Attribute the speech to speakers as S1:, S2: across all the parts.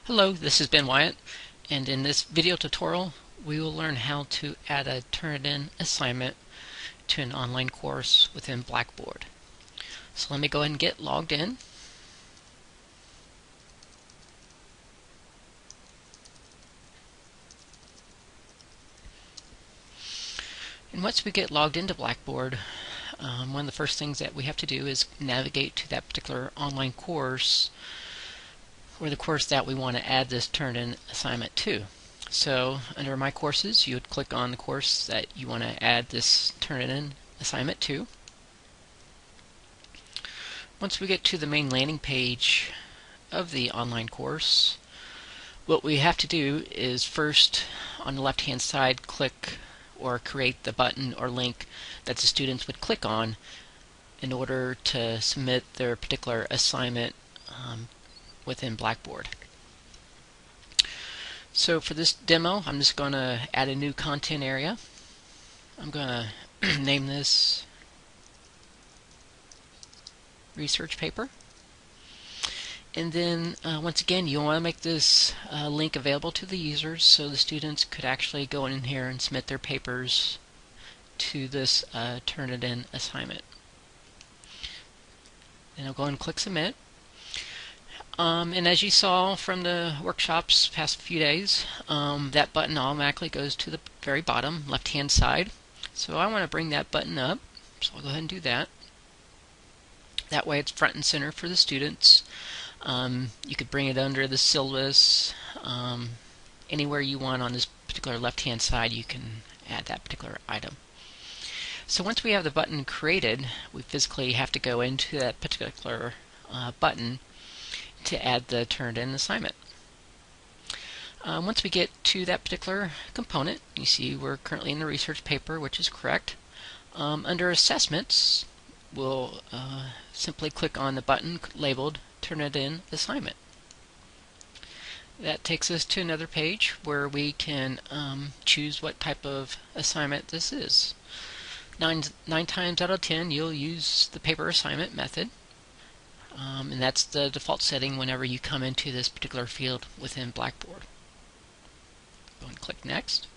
S1: Hello, this has been Wyatt, and in this video tutorial we will learn how to add a Turnitin assignment to an online course within Blackboard. So let me go ahead and get logged in. And once we get logged into Blackboard, one of the first things that we have to do is navigate to that particular online course or the course that we want to add this Turnitin assignment to. So under My Courses, you would click on the course that you want to add this Turnitin assignment to. Once we get to the main landing page of the online course, what we have to do is first, on the left hand side, click or create the button or link that the students would click on in order to submit their particular assignment within Blackboard. So for this demo, I'm just going to add a new content area. I'm going to name this research paper. And then once again, you want to make this link available to the users so the students could actually go in here and submit their papers to this Turnitin assignment. And I'll go and click submit. And as you saw from the workshops past few days, that button automatically goes to the very bottom left hand side. So I want to bring that button up, so I'll go ahead and do that. That way it's front and center for the students. You could bring it under the syllabus. Anywhere you want on this particular left hand side, you can add that particular item. So once we have the button created, we physically have to go into that particular button to add the Turnitin assignment. Once we get to that particular component, you see we're currently in the research paper, which is correct. Under assessments, we'll simply click on the button labeled Turnitin assignment. That takes us to another page where we can choose what type of assignment this is. Nine times out of 10 you'll use the paper assignment method. And that's the default setting whenever you come into this particular field within Blackboard. Go and click Next.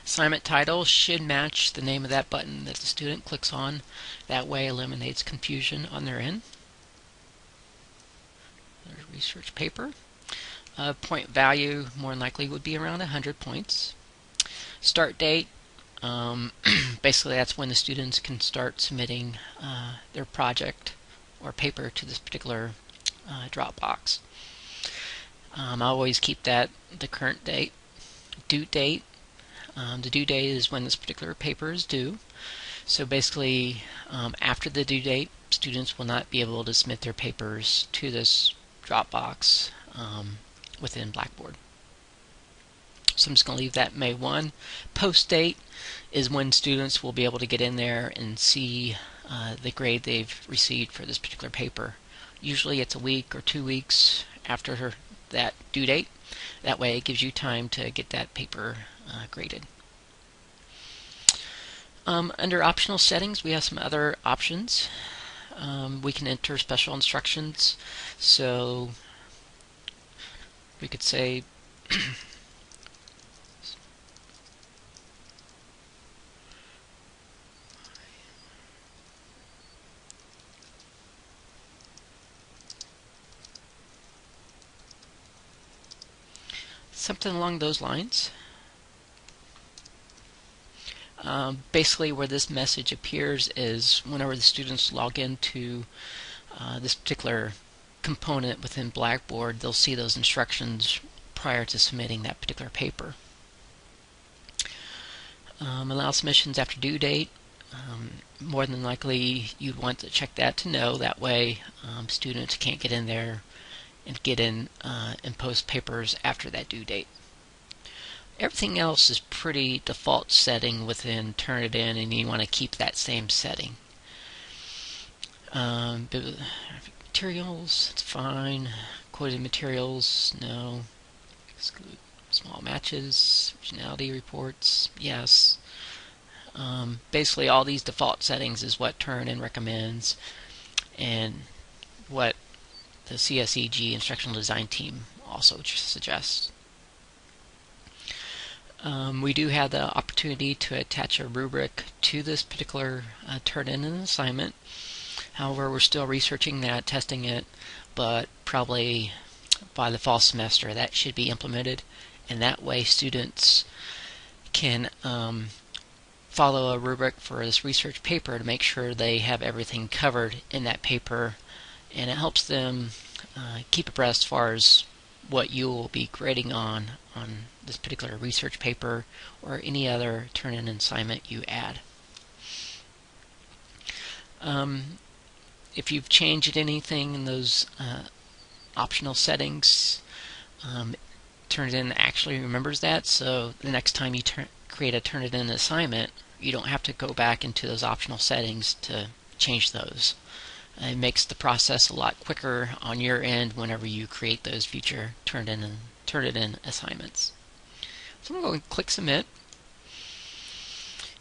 S1: Assignment title should match the name of that button that the student clicks on. That way eliminates confusion on their end. There's research paper. Point value more than likely would be around 100 points. Start date. Basically that's when the students can start submitting their project or paper to this particular Dropbox. I always keep that the current date. Due date. The due date is when this particular paper is due. So basically, after the due date, students will not be able to submit their papers to this Dropbox within Blackboard. So I'm just going to leave that May 1. Post date is when students will be able to get in there and see the grade they've received for this particular paper. Usually it's a week or 2 weeks after that due date. That way it gives you time to get that paper graded. Under optional settings, we have some other options. We can enter special instructions. So we could say something along those lines. Basically where this message appears is whenever the students log into this particular component within Blackboard, they'll see those instructions prior to submitting that particular paper. Allow submissions after due date. More than likely you'd want to check that to know. That way students can't get in there and get in and post papers after that due date. Everything else is pretty default setting within Turnitin, and you want to keep that same setting. Materials, it's fine. Quoted materials, no. Exclude small matches. Originality reports, yes. Basically all these default settings is what Turnitin recommends, and what the CSEG instructional design team also suggests. We do have the opportunity to attach a rubric to this particular turn-in an assignment. However, we're still researching that, testing it, but probably by the fall semester that should be implemented, and that way students can follow a rubric for this research paper to make sure they have everything covered in that paper, and it helps them keep abreast as far as what you will be grading on this particular research paper or any other turn-in assignment you add. If you've changed anything in those optional settings, Turnitin actually remembers that, so the next time you create a Turnitin assignment, you don't have to go back into those optional settings to change those. It makes the process a lot quicker on your end whenever you create those future Turnitin assignments. So I'm going to click Submit.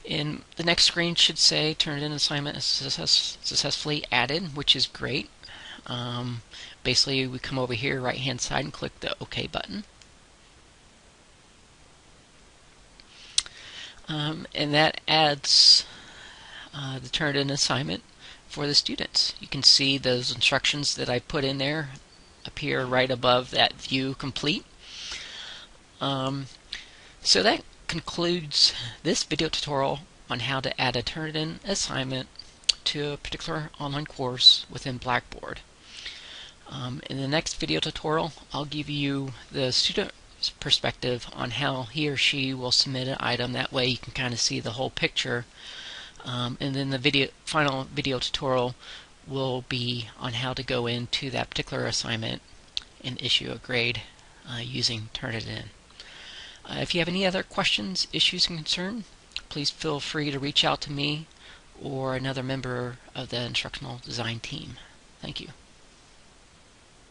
S1: And the next screen should say Turnitin assignment is successfully added, which is great. Basically, we come over here right hand side and click the OK button. And that adds the Turnitin assignment for the students. You can see those instructions that I put in there appear right above that view complete. So that concludes this video tutorial on how to add a Turnitin assignment to a particular online course within Blackboard. In the next video tutorial, I'll give you the student's perspective on how he or she will submit an item. That way you can kind of see the whole picture. And then the final video tutorial will be on how to go into that particular assignment and issue a grade using Turnitin. If you have any other questions, issues, and concerns, please feel free to reach out to me or another member of the instructional design team. Thank you.